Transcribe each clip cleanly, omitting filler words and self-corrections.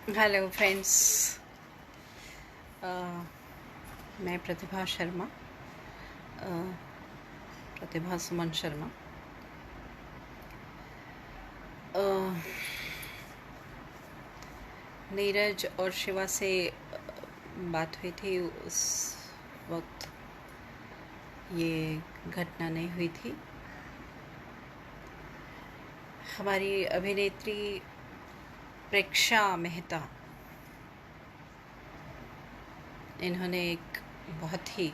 Hello friends. मैं प्रतिभा शर्मा, प्रतिभा सुमन शर्मा। अ, नीरज और शिवा से बात हुई थी। उस वक्त ये घटना नहीं हुई थी। हमारी अभिनेत्री प्रेक्षा मेहता, इन्होंने एक बहुत ही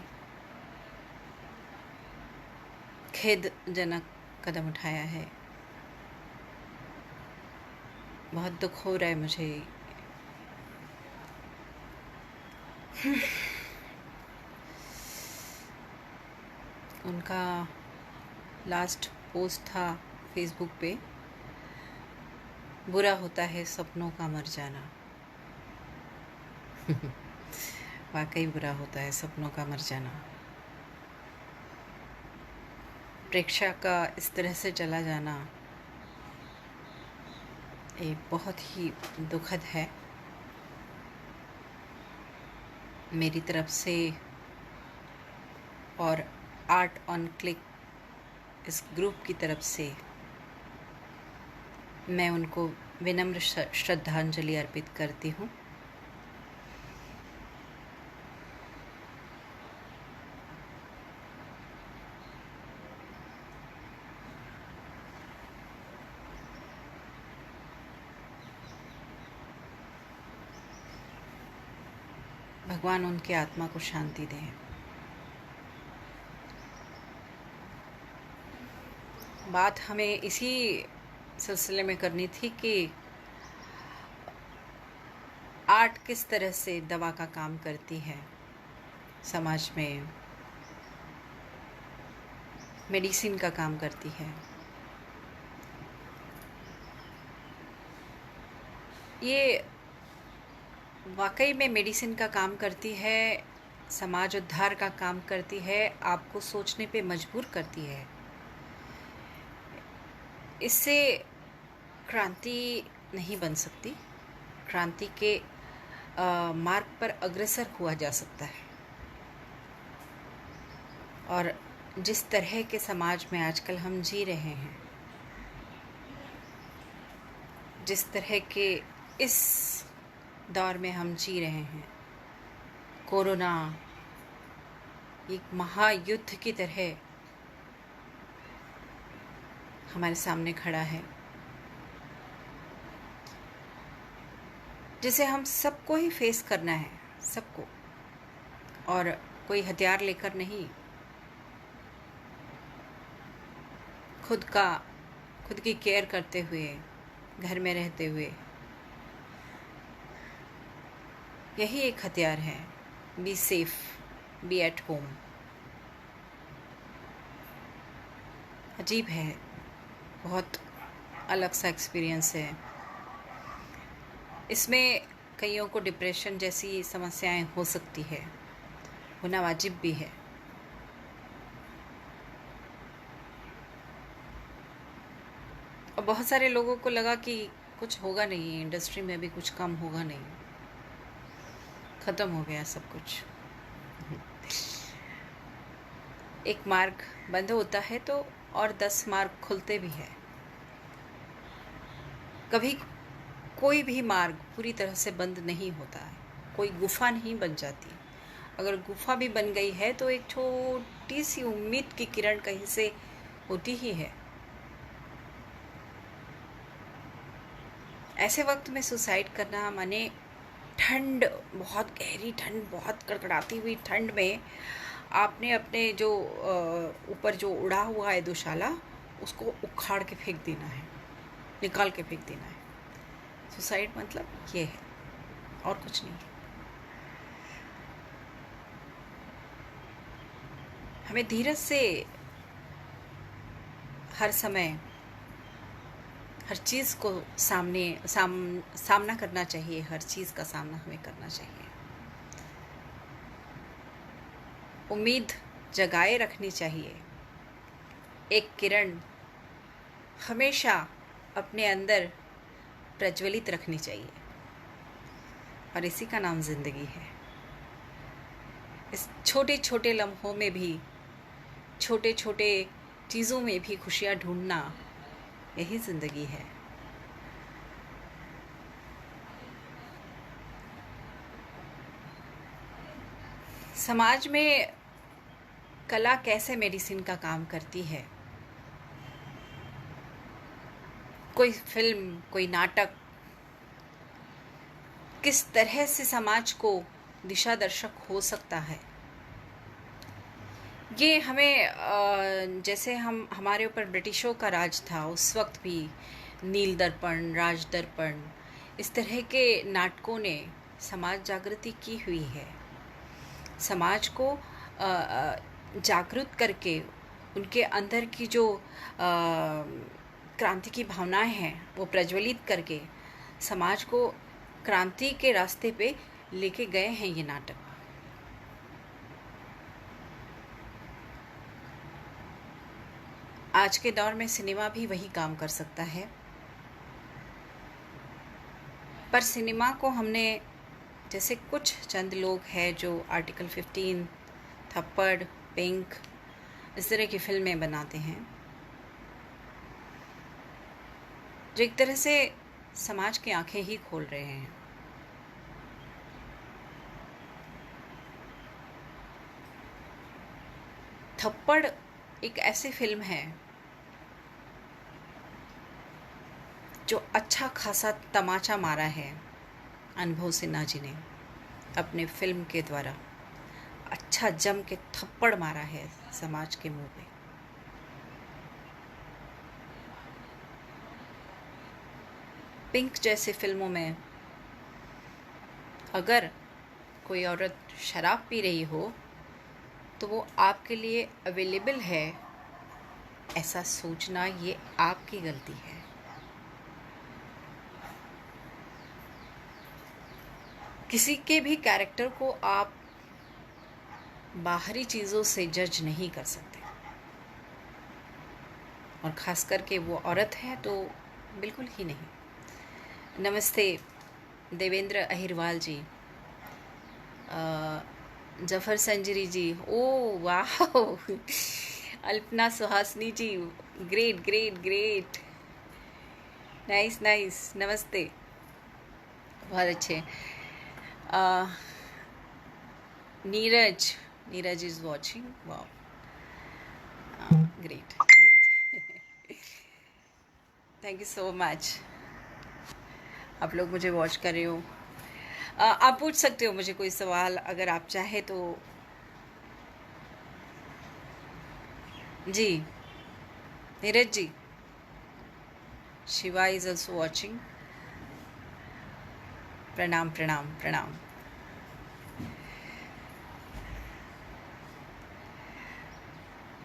खेदजनक कदम उठाया है। बहुत दुख हो रहा है मुझे। उनका लास्ट पोस्ट था फेसबुक पे, बुरा होता है सपनों का मर जाना। वाकई बुरा होता है सपनों का मर जाना। प्रेक्षा का इस तरह से चला जाना ये बहुत ही दुखद है। मेरी तरफ से और आर्ट ऑन क्लिक इस ग्रुप की तरफ से मैं उनको विनम्र श्रद्धांजलि अर्पित करती हूँ। भगवान उनकी आत्मा को शांति दे। बात हमें इसी सिलसिले में करनी थी कि आर्ट किस तरह से दवा का काम करती है समाज में, मेडिसिन का काम करती है। ये वाकई में मेडिसिन का काम करती है, समाज उद्धार का काम करती है, आपको सोचने पे मजबूर करती है। इससे क्रांति नहीं बन सकती, क्रांति के मार्ग पर अग्रसर हुआ जा सकता है। और जिस तरह के समाज में आजकल हम जी रहे हैं, जिस तरह के इस दौर में हम जी रहे हैं, कोरोना एक महायुद्ध की तरह हमारे सामने खड़ा है, जिसे हम सबको ही फेस करना है, सबको। और कोई हथियार लेकर नहीं, खुद की केयर करते हुए, घर में रहते हुए। यही एक हथियार है। Be safe, be at home. अजीब है, बहुत अलग सा एक्सपीरियंस है। इसमें कईयों को डिप्रेशन जैसी समस्याएं हो सकती है, होना वाजिब भी है। और बहुत सारे लोगों को लगा कि कुछ होगा नहीं, इंडस्ट्री में भी कुछ कम होगा नहीं, ख़त्म हो गया सब कुछ। एक मार्ग बंद होता है तो और 10 मार्ग खुलते भी है। कभी कोई भी मार्ग पूरी तरह से बंद नहीं होता है, कोई गुफा नहीं बन जाती। अगर गुफा भी बन गई है तो एक छोटी सी उम्मीद की किरण कहीं से होती ही है। ऐसे वक्त में सुसाइड करना माने ठंड, बहुत गहरी ठंड, बहुत कड़कड़ाती हुई ठंड में आपने अपने जो ऊपर जो उड़ा हुआ है दुशाला, उसको उखाड़ के फेंक देना है, निकाल के फेंक देना है। सुसाइड मतलब ये है और कुछ नहीं। हमें धीरज से हर समय हर चीज़ को सामना करना चाहिए। हर चीज़ का सामना हमें करना चाहिए। उम्मीद जगाए रखनी चाहिए। एक किरण हमेशा अपने अंदर प्रज्वलित रखनी चाहिए। और इसी का नाम ज़िंदगी है। इस छोटे छोटे लम्हों में भी, छोटे छोटे चीज़ों में भी खुशियाँ ढूंढना, यही ज़िंदगी है। समाज में कला कैसे मेडिसिन का काम करती है। कोई फिल्म, कोई नाटक किस तरह से समाज को दिशा दर्शक हो सकता है, ये हमें जैसे हमारे ऊपर ब्रिटिशों का राज था उस वक्त भी नील दर्पण, राज दर्पण, इस तरह के नाटकों ने समाज जागृति की हुई है। समाज को जागृत करके उनके अंदर की जो क्रांति की भावनाएं हैं वो प्रज्वलित करके समाज को क्रांति के रास्ते पे लेके गए हैं ये नाटक। आज के दौर में सिनेमा भी वही काम कर सकता है, पर सिनेमा को हमने, जैसे कुछ चंद लोग हैं जो आर्टिकल 15, थप्पड़, पिंक, इस तरह की फिल्में बनाते हैं, जो एक तरह से समाज की आंखें ही खोल रहे हैं। थप्पड़ एक ऐसी फिल्म है जो अच्छा खासा तमाचा मारा है अनुभव सिन्हा जी ने अपने फिल्म के द्वारा। अच्छा जम के थप्पड़ मारा है समाज के मुंह पे। पिंक जैसे फिल्मों में अगर कोई औरत शराब पी रही हो तो वो आपके लिए अवेलेबल है, ऐसा सोचना ये आपकी गलती है। किसी के भी कैरेक्टर को आप बाहरी चीज़ों से जज नहीं कर सकते, और ख़ास करके वो औरत है तो बिल्कुल ही नहीं। नमस्ते देवेंद्र अहिरवाल जी, जफर संजरी जी, ओ वाह, Alpana Suhasini ji, great great great, nice nice, नमस्ते, बहुत अच्छे। नीरज इज वॉचिंग, वाह, great great, thank you so much, आप लोग मुझे वॉच कर रहे हो। आप पूछ सकते हो मुझे कोई सवाल अगर आप चाहे तो। जी Neeraj ji, Shiva is also watching, प्रणाम प्रणाम प्रणाम।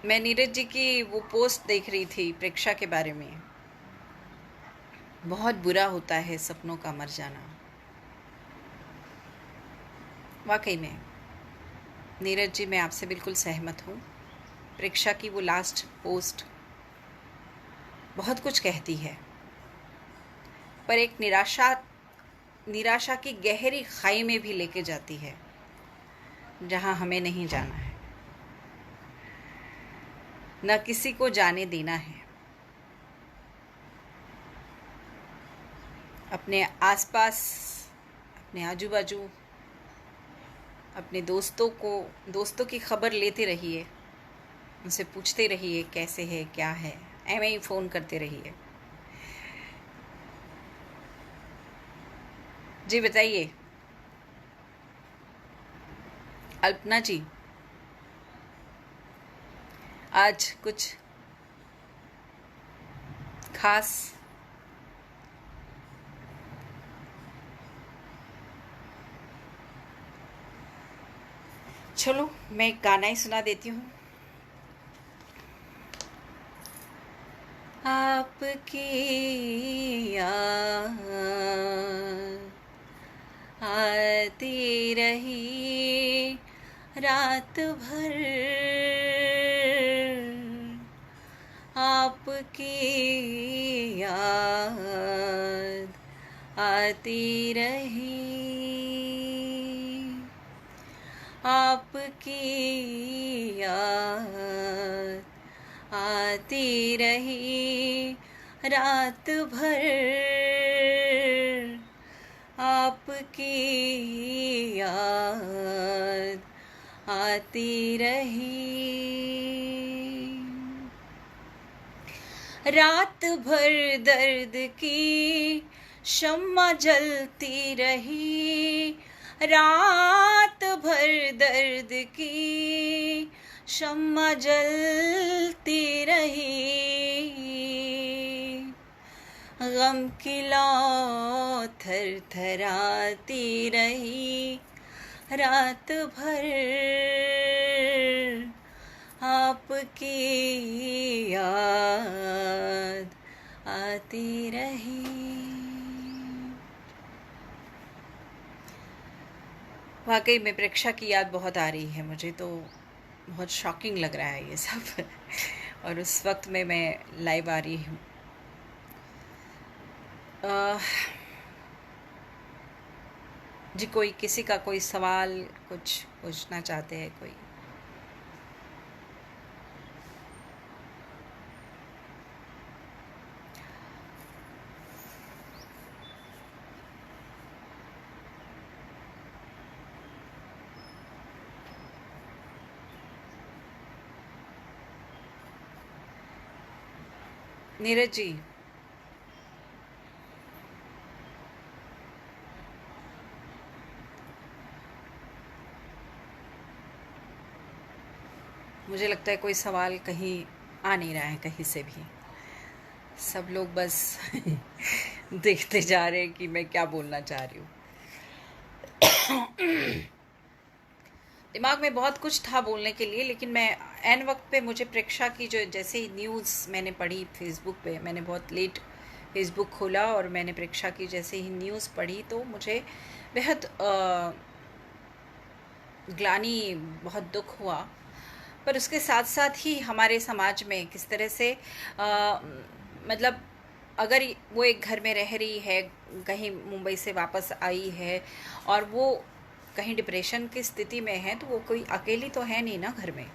मैं नीरज जी की वो पोस्ट देख रही थी प्रेक्षा के बारे में। बहुत बुरा होता है सपनों का मर जाना। वाकई में नीरज जी, मैं आपसे बिल्कुल सहमत हूँ। प्रेक्षा की वो लास्ट पोस्ट बहुत कुछ कहती है, पर एक निराशा की गहरी खाई में भी लेके जाती है जहाँ हमें नहीं जाना है, न किसी को जाने देना है। अपने आसपास, अपने आजू बाजू, अपने दोस्तों की खबर लेते रहिए, उनसे पूछते रहिए कैसे है, क्या है, ऐਵੇਂ ही फ़ोन करते रहिए। जी बताइए अल्पना जी, आज कुछ खास? चलो मैं एक गाना ही सुना देती हूँ। आपकी याद आती रही रात भर, आपकी याद आती रही आपकी याद आती रही रात भर, आपकी याद आती रही। रात भर दर्द की शम्मा जलती रही, रात भर दर्द की शम्मा जलती रही। गम की लौ थरथराती रही रात भर, आपकी याद आती रही। वाकई में प्रेक्षा की याद बहुत आ रही है मुझे, तो बहुत शॉकिंग लग रहा है ये सब। और उस वक्त में मैं लाइव आ रही हूँ। जी, कोई किसी का कोई सवाल कुछ पूछना चाहते हैं कोई? नीरज जी, मुझे लगता है कोई सवाल कहीं आ नहीं रहा है कहीं से भी। सब लोग बस देखते जा रहे हैं कि मैं क्या बोलना चाह रही हूँ। दिमाग में बहुत कुछ था बोलने के लिए, लेकिन मैं एन वक्त पे मुझे प्रेक्षा की जो जैसे ही न्यूज़ मैंने पढ़ी फेसबुक पे, मैंने बहुत लेट फेसबुक खोला और मैंने प्रेक्षा की जैसे ही न्यूज़ पढ़ी तो मुझे बेहद ग्लानि, बहुत दुख हुआ। पर उसके साथ साथ ही हमारे समाज में किस तरह से मतलब अगर वो एक घर में रह रही है, कहीं मुंबई से वापस आई है और वो कहीं डिप्रेशन की स्थिति में है, तो वो कोई अकेली तो है नहीं ना घर में,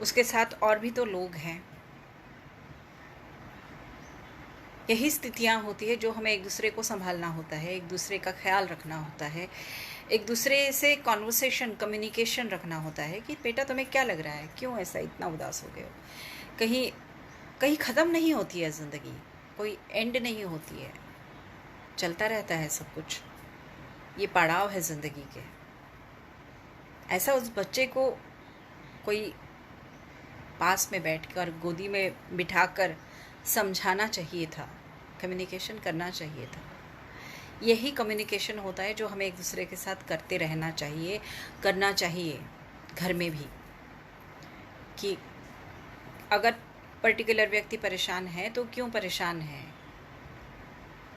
उसके साथ और भी तो लोग हैं। यही स्थितियाँ होती है जो हमें एक दूसरे को संभालना होता है, एक दूसरे का ख्याल रखना होता है, एक दूसरे से कॉन्वर्सेशन, कम्युनिकेशन रखना होता है कि बेटा तुम्हें क्या लग रहा है, क्यों ऐसा इतना उदास हो गए हो। कहीं कहीं ख़त्म नहीं होती है ज़िंदगी, कोई एंड नहीं होती है, चलता रहता है सब कुछ। ये पड़ाव है ज़िंदगी के। ऐसा उस बच्चे को कोई पास में बैठकर गोदी में बिठाकर समझाना चाहिए था, कम्युनिकेशन करना चाहिए था। यही कम्युनिकेशन होता है जो हमें एक दूसरे के साथ करते रहना चाहिए, करना चाहिए घर में भी, कि अगर पर्टिकुलर व्यक्ति परेशान है तो क्यों परेशान है,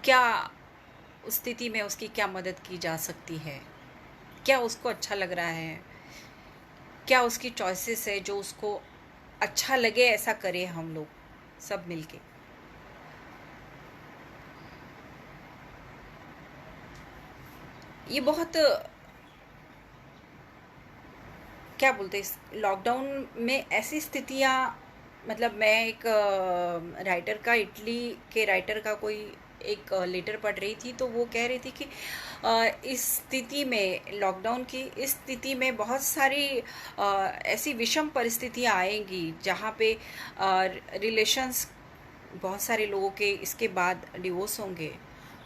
क्या उस स्थिति में उसकी क्या मदद की जा सकती है, क्या उसको अच्छा लग रहा है, क्या उसकी चॉइसेस है जो उसको अच्छा लगे ऐसा करें हम लोग सब मिलके। ये बहुत क्या बोलते हैं, लॉकडाउन में ऐसी स्थितियाँ, मतलब मैं एक राइटर का, इटली के राइटर का कोई एक लेटर पढ़ रही थी, तो वो कह रही थी कि इस स्थिति में, लॉकडाउन की इस स्थिति में बहुत सारी ऐसी विषम परिस्थितियाँ आएंगी जहाँ पे रिलेशंस, बहुत सारे लोगों के इसके बाद डिवोर्स होंगे,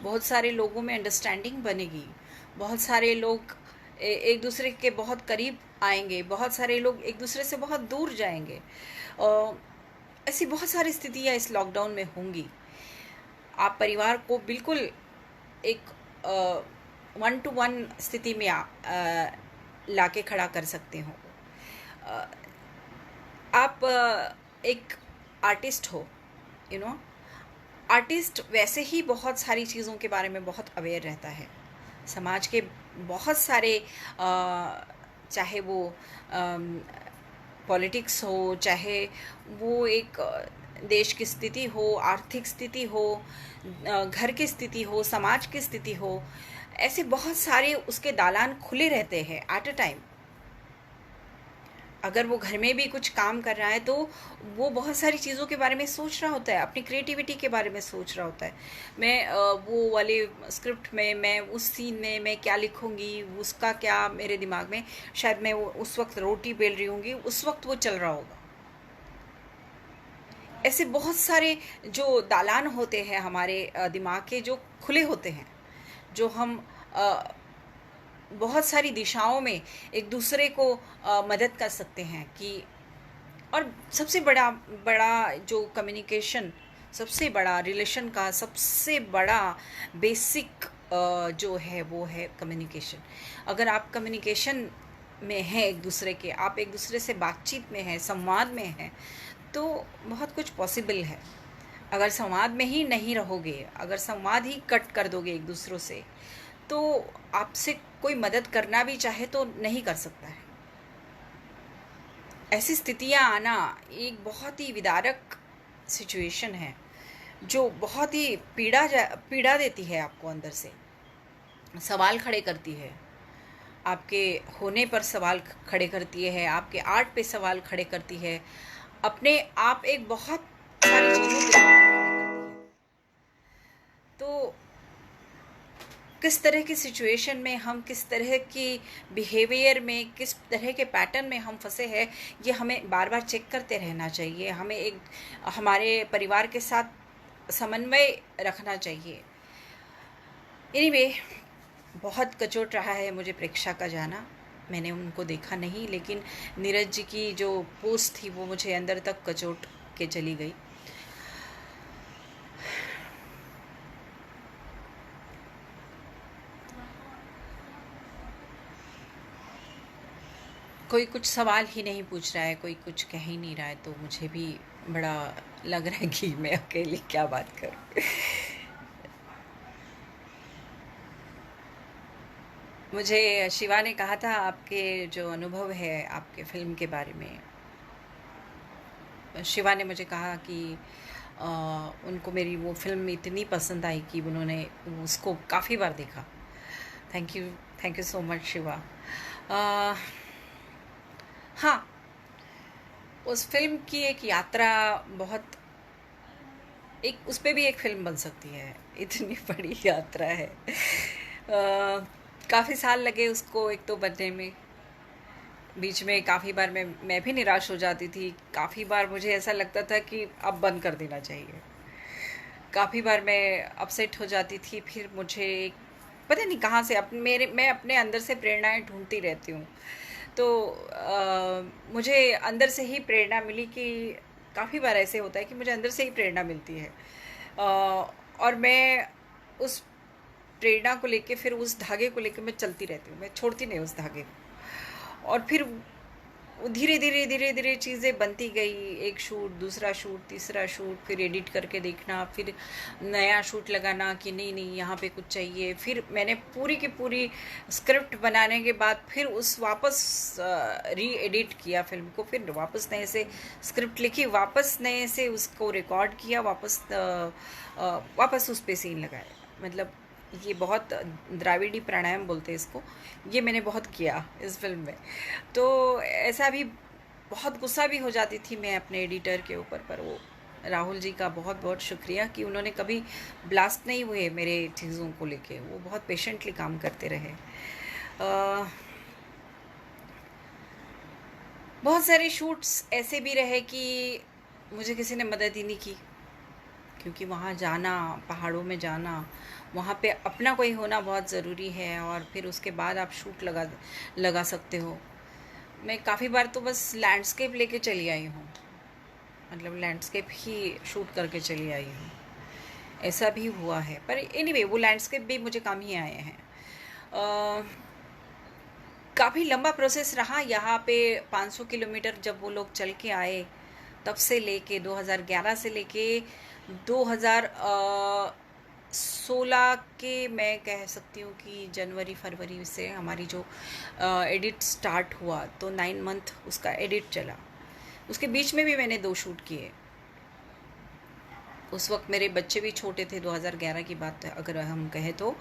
बहुत सारे लोगों में अंडरस्टैंडिंग बनेगी, बहुत सारे लोग एक दूसरे के बहुत करीब आएंगे, बहुत सारे लोग एक दूसरे से बहुत दूर जाएंगे। ऐसी बहुत सारी स्थितियाँ इस लॉकडाउन में होंगी। आप परिवार को बिल्कुल एक 1-to-1 स्थिति में लाके खड़ा कर सकते हो। आप एक आर्टिस्ट हो, आर्टिस्ट वैसे ही बहुत सारी चीज़ों के बारे में बहुत अवेयर रहता है। समाज के बहुत सारे चाहे वो पॉलिटिक्स हो, चाहे वो एक देश की स्थिति हो, आर्थिक स्थिति हो, घर की स्थिति हो, समाज की स्थिति हो, ऐसे बहुत सारे उसके दालान खुले रहते हैं एट अ टाइम। अगर वो घर में भी कुछ काम कर रहा है तो वो बहुत सारी चीज़ों के बारे में सोच रहा होता है, अपनी क्रिएटिविटी के बारे में सोच रहा होता है। मैं वो वाले स्क्रिप्ट में, मैं उस सीन में मैं क्या लिखूँगी, उसका क्या मेरे दिमाग में, शायद मैं वो उस वक्त रोटी बेल रही होंगी, उस वक्त वो चल रहा होगा। ऐसे बहुत सारे जो दालान होते हैं हमारे दिमाग के, जो खुले होते हैं, जो हम बहुत सारी दिशाओं में एक दूसरे को मदद कर सकते हैं कि। और सबसे बड़ा बड़ा जो कम्युनिकेशन, सबसे बड़ा रिलेशन का सबसे बड़ा बेसिक जो है वो है कम्युनिकेशन। अगर आप कम्युनिकेशन में हैं एक दूसरे के, आप एक दूसरे से बातचीत में हैं, संवाद में हैं, तो बहुत कुछ पॉसिबल है। अगर संवाद में ही नहीं रहोगे, अगर संवाद ही कट कर दोगे एक दूसरों से, तो आपसे कोई मदद करना भी चाहे तो नहीं कर सकता है। ऐसी स्थितियां आना एक बहुत ही विदारक सिचुएशन है, जो बहुत ही पीड़ा देती है आपको अंदर से, सवाल खड़े करती है, आपके होने पर सवाल खड़े करती है, आपके आर्ट पे सवाल खड़े करती है, अपने आप एक बहुत सारी चीज़ों पे सवाल खड़े करती है। तो किस तरह की सिचुएशन में हम, किस तरह की बिहेवियर में, किस तरह के पैटर्न में हम फंसे हैं, ये हमें बार बार चेक करते रहना चाहिए। हमें एक हमारे परिवार के साथ समन्वय रखना चाहिए। एनीवे, बहुत कचोट रहा है मुझे प्रेक्षा का जाना। मैंने उनको देखा नहीं, लेकिन नीरज जी की जो पोस्ट थी वो मुझे अंदर तक कचोट के चली गई। कोई कुछ सवाल ही नहीं पूछ रहा है, कोई कुछ कह ही नहीं रहा है, तो मुझे भी बड़ा लग रहा है कि मैं अकेली क्या बात करूं। मुझे शिवा ने कहा था आपके जो अनुभव है आपके फ़िल्म के बारे में, शिवा ने मुझे कहा कि उनको मेरी वो फ़िल्म इतनी पसंद आई कि उन्होंने उसको काफ़ी बार देखा। Thank you so much Shiva. हाँ, उस फिल्म की एक यात्रा बहुत, एक उस पे भी एक फ़िल्म बन सकती है, इतनी बड़ी यात्रा है। काफ़ी साल लगे उसको एक तो बनने में। बीच में काफ़ी बार मैं भी निराश हो जाती थी, काफ़ी बार मुझे ऐसा लगता था कि अब बंद कर देना चाहिए। काफ़ी बार मैं अपसेट हो जाती थी, फिर मुझे पता नहीं कहाँ से मैं अपने अंदर से प्रेरणाएं ढूंढती रहती हूँ। तो मुझे अंदर से ही प्रेरणा मिली कि काफ़ी बार ऐसे होता है कि मुझे अंदर से ही प्रेरणा मिलती है, और मैं उस प्रेरणा को लेके, फिर उस धागे को लेके मैं चलती रहती हूँ, मैं छोड़ती नहीं उस धागे को। और फिर धीरे धीरे धीरे धीरे चीज़ें बनती गई, एक शूट, दूसरा शूट, तीसरा शूट, फिर एडिट करके देखना, फिर नया शूट लगाना कि नहीं नहीं यहाँ पे कुछ चाहिए। फिर मैंने पूरी की पूरी स्क्रिप्ट बनाने के बाद फिर उस वापस री एडिट किया फिल्म को, फिर वापस नए से स्क्रिप्ट लिखी, वापस नए से उसको रिकॉर्ड किया, वापस उस पे सीन लगाए। मतलब ये बहुत द्राविड़ी प्राणायाम बोलते हैं इसको, ये मैंने बहुत किया इस फिल्म में। तो ऐसा भी बहुत गुस्सा भी हो जाती थी मैं अपने एडिटर के ऊपर, पर वो राहुल जी का बहुत बहुत शुक्रिया कि उन्होंने कभी ब्लास्ट नहीं हुए मेरे चीज़ों को लेके, वो बहुत पेशेंटली काम करते रहे। बहुत सारे शूट्स ऐसे भी रहे कि मुझे किसी ने मदद ही नहीं की, क्योंकि वहाँ जाना, पहाड़ों में जाना, वहाँ पे अपना कोई होना बहुत ज़रूरी है, और फिर उसके बाद आप शूट लगा सकते हो। मैं काफ़ी बार तो बस लैंडस्केप लेके चली आई हूँ, मतलब लैंडस्केप ही शूट करके चली आई हूँ, ऐसा भी हुआ है। पर एनीवे वो लैंडस्केप भी मुझे काम ही आए हैं। काफ़ी लंबा प्रोसेस रहा यहाँ पे। 500 किलोमीटर जब वो लोग चल के आए, तब से लेके 2011 से लेके 2016 के, मैं कह सकती हूँ कि जनवरी फरवरी से हमारी जो एडिट स्टार्ट हुआ, तो 9 मंथ उसका एडिट चला। उसके बीच में भी मैंने 2 शूट किए। उस वक्त मेरे बच्चे भी छोटे थे, 2011 की बात है अगर हम कहें तो,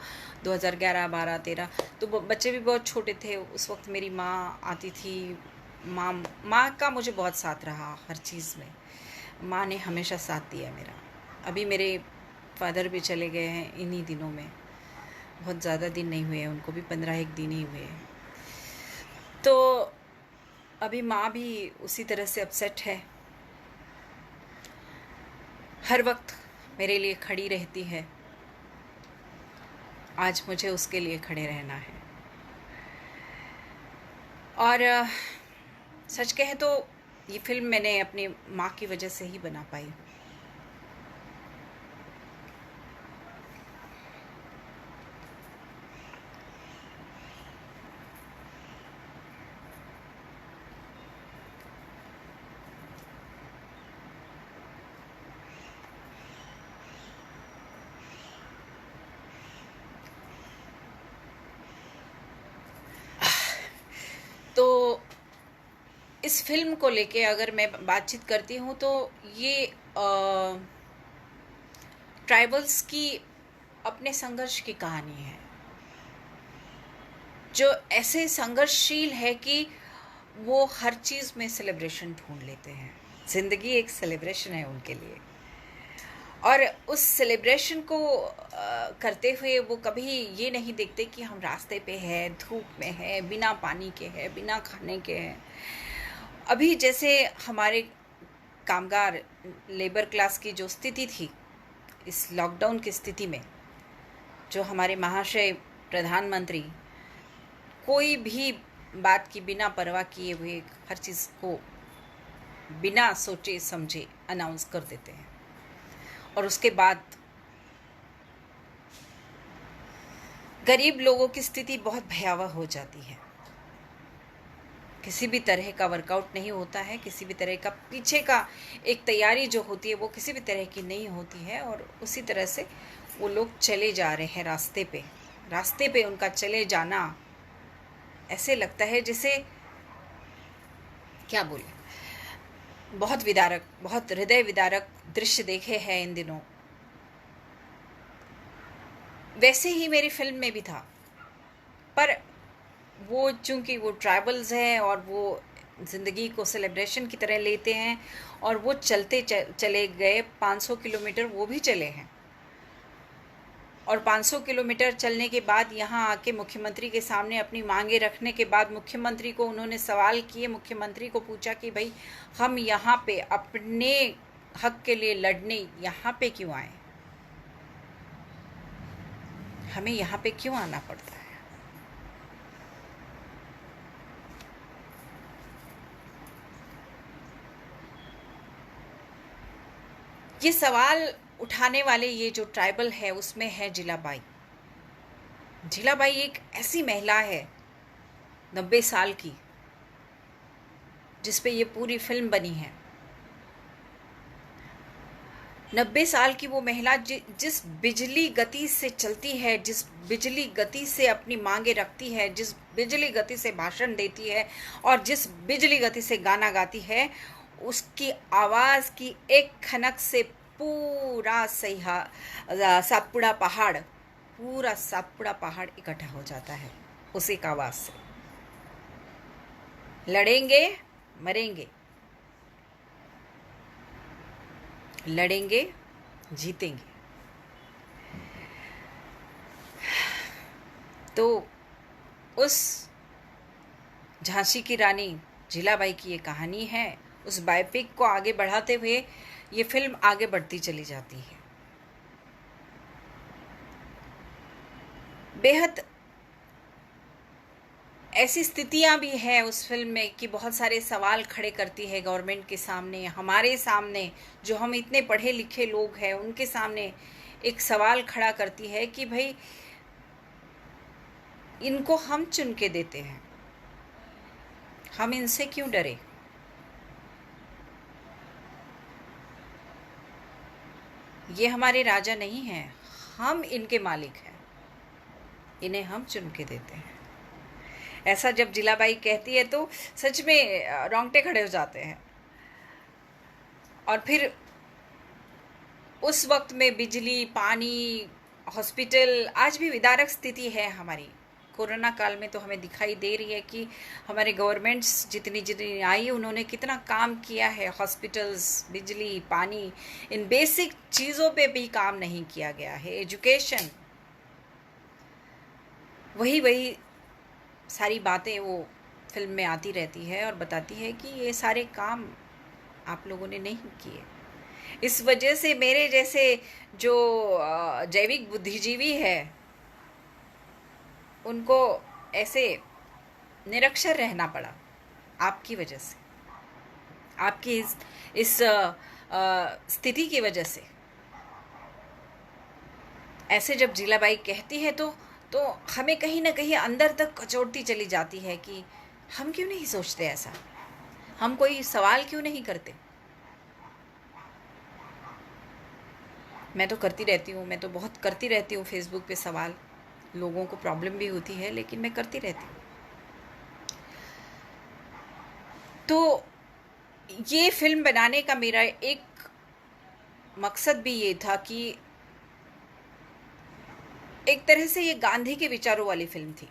2011, 12, 13, तो बच्चे भी बहुत छोटे थे। उस वक्त मेरी माँ आती थी माँ माँ का मुझे बहुत साथ रहा हर चीज़ में। माँ ने हमेशा साथ दिया मेरा। अभी मेरे फादर भी चले गए हैं इन्हीं दिनों में, बहुत ज़्यादा दिन नहीं हुए हैं, उनको भी 15 एक दिन ही हुए हैं। तो अभी माँ भी उसी तरह से अपसेट है, हर वक्त मेरे लिए खड़ी रहती है। आज मुझे उसके लिए खड़े रहना है। और सच कहें तो ये फिल्म मैंने अपनी माँ की वजह से ही बना पाई। तो इस फिल्म को लेके अगर मैं बातचीत करती हूँ तो ये ट्राइबल्स की अपने संघर्ष की कहानी है, जो ऐसे संघर्षशील है कि वो हर चीज़ में सेलिब्रेशन ढूंढ लेते हैं। ज़िंदगी एक सेलिब्रेशन है उनके लिए, और उस सेलिब्रेशन को करते हुए वो कभी ये नहीं देखते कि हम रास्ते पे हैं, धूप में हैं, बिना पानी के हैं, बिना खाने के हैं। अभी जैसे हमारे कामगार लेबर क्लास की जो स्थिति थी इस लॉकडाउन की स्थिति में, जो हमारे महाशय प्रधानमंत्री कोई भी बात की बिना परवाह किए हुए हर चीज़ को बिना सोचे समझे अनाउंस कर देते हैं, और उसके बाद गरीब लोगों की स्थिति बहुत भयावह हो जाती है। किसी भी तरह का वर्कआउट नहीं होता है, किसी भी तरह का पीछे का एक तैयारी जो होती है वो किसी भी तरह की नहीं होती है, और उसी तरह से वो लोग चले जा रहे हैं रास्ते पे उनका चले जाना ऐसे लगता है जैसे, क्या बोले, बहुत विदारक, बहुत हृदय विदारक दृश्य देखे हैं इन दिनों। वैसे ही मेरी फिल्म में भी था, पर वो चूंकि वो ट्राइबल्स हैं और वो ज़िंदगी को सेलिब्रेशन की तरह लेते हैं, और वो चले गए 500 किलोमीटर वो भी चले हैं, और 500 किलोमीटर चलने के बाद यहाँ आके मुख्यमंत्री के सामने अपनी मांगे रखने के बाद मुख्यमंत्री को उन्होंने सवाल किए। मुख्यमंत्री को पूछा कि भाई हम यहाँ पे अपने हक के लिए लड़ने यहाँ पे क्यों आए, हमें यहाँ पे क्यों आना पड़ता है। ये सवाल उठाने वाले ये जो ट्राइबल है उसमें है जिलाबाई। जिलाबाई एक ऐसी महिला है 90 साल की, जिस पे ये पूरी फिल्म बनी है। 90 साल की वो महिला जिस बिजली गति से चलती है, जिस बिजली गति से अपनी मांगे रखती है, जिस बिजली गति से भाषण देती है, और जिस बिजली गति से गाना गाती है, उसकी आवाज़ की एक खनक से पूरा सातपुड़ा पहाड़ इकट्ठा हो जाता है उस एक आवाज़ से। लड़ेंगे मरेंगे, लड़ेंगे जीतेंगे। तो उस झांसी की रानी जिलाबाई की ये कहानी है। उस बायोपिक को आगे बढ़ाते हुए ये फिल्म आगे बढ़ती चली जाती है। बेहद ऐसी स्थितियां भी हैं उस फिल्म में कि बहुत सारे सवाल खड़े करती है गवर्नमेंट के सामने, हमारे सामने, जो हम इतने पढ़े लिखे लोग हैं उनके सामने एक सवाल खड़ा करती है कि भाई इनको हम चुन के देते हैं, हम इनसे क्यों डरे। ये हमारे राजा नहीं हैं, हम इनके मालिक हैं, इन्हें हम चुन के देते हैं। ऐसा जब जिलाबाई कहती है तो सच में रोंगटे खड़े हो जाते हैं। और फिर उस वक्त में बिजली, पानी, हॉस्पिटल आज भी विदारक स्थिति है हमारी, कोरोना काल में तो हमें दिखाई दे रही है कि हमारे गवर्नमेंट्स जितनी जितनी आई उन्होंने कितना काम किया है। हॉस्पिटल्स, बिजली, पानी, इन बेसिक चीज़ों पे भी काम नहीं किया गया है। एजुकेशन, वही वही सारी बातें वो फिल्म में आती रहती है और बताती है कि ये सारे काम आप लोगों ने नहीं किए। इस वजह से मेरे जैसे जो जैविक बुद्धिजीवी है उनको ऐसे निरक्षर रहना पड़ा आपकी वजह से, आपकी इस स्थिति की वजह से। ऐसे जब जीलाबाई कहती है तो हमें कहीं ना कहीं अंदर तक कचोटती चली जाती है कि हम क्यों नहीं सोचते ऐसा, हम कोई सवाल क्यों नहीं करते। मैं तो करती रहती हूँ, मैं तो बहुत करती रहती हूँ फेसबुक पे सवाल। लोगों को प्रॉब्लम भी होती है लेकिन मैं करती रहती हूँ। तो ये फिल्म बनाने का मेरा एक मकसद भी ये था कि एक तरह से ये गांधी के विचारों वाली फिल्म थी।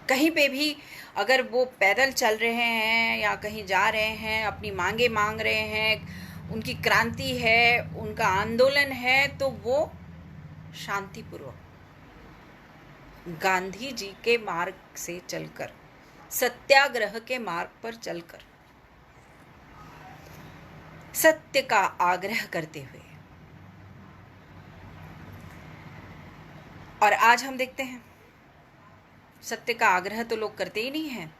कहीं पे भी अगर वो पैदल चल रहे हैं या कहीं जा रहे हैं, अपनी मांगे मांग रहे हैं, उनकी क्रांति है, उनका आंदोलन है, तो वो शांतिपूर्वक गांधी जी के मार्ग से चलकर, सत्याग्रह के मार्ग पर चलकर, सत्य का आग्रह करते हुए। और आज हम देखते हैं सत्य का आग्रह तो लोग करते ही नहीं हैं।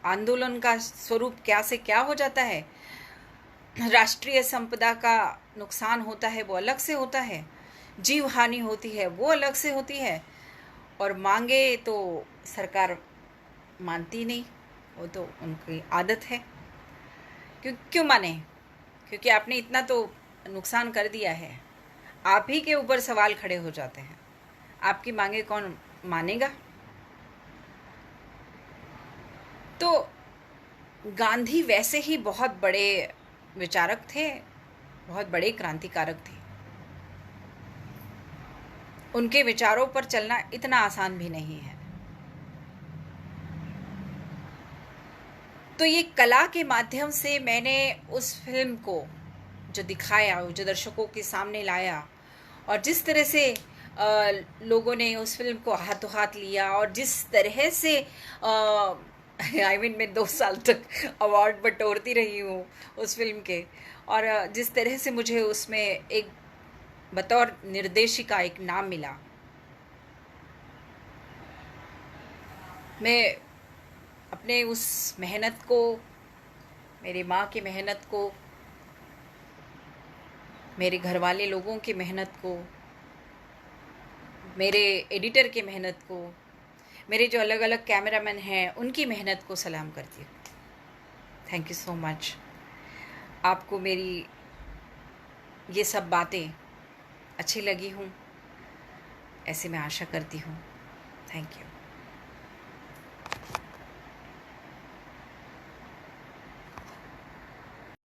आंदोलन का स्वरूप क्या से क्या हो जाता है। राष्ट्रीय संपदा का नुकसान होता है वो अलग से होता है, जीव हानि होती है वो अलग से होती है, और मांगे तो सरकार मानती नहीं, वो तो उनकी आदत है। क्यों माने? क्योंकि आपने इतना तो नुकसान कर दिया है। आप ही के ऊपर सवाल खड़े हो जाते हैं, आपकी मांगे कौन मानेगा। तो गांधी वैसे ही बहुत बड़े विचारक थे, बहुत बड़े क्रांतिकारक थे। उनके विचारों पर चलना इतना आसान भी नहीं है। तो ये कला के माध्यम से मैंने उस फिल्म को जो दिखाया, जो दर्शकों के सामने लाया, और जिस तरह से लोगों ने उस फिल्म को हाथों हाथ लिया, और जिस तरह से मैं 2 साल तक अवार्ड बटोरती रही हूँ उस फिल्म के, और जिस तरह से मुझे उसमें एक बतौर निर्देशिका एक नाम मिला, मैं अपने उस मेहनत को, मेरी माँ की मेहनत को, मेरे घर वाले लोगों की मेहनत को, मेरे एडिटर की मेहनत को, मेरे जो अलग अलग कैमरामैन हैं उनकी मेहनत को सलाम करती हूँ। Thank you so much. आपको मेरी ये सब बातें अच्छी लगी हूँ, ऐसे मैं आशा करती हूँ। Thank you.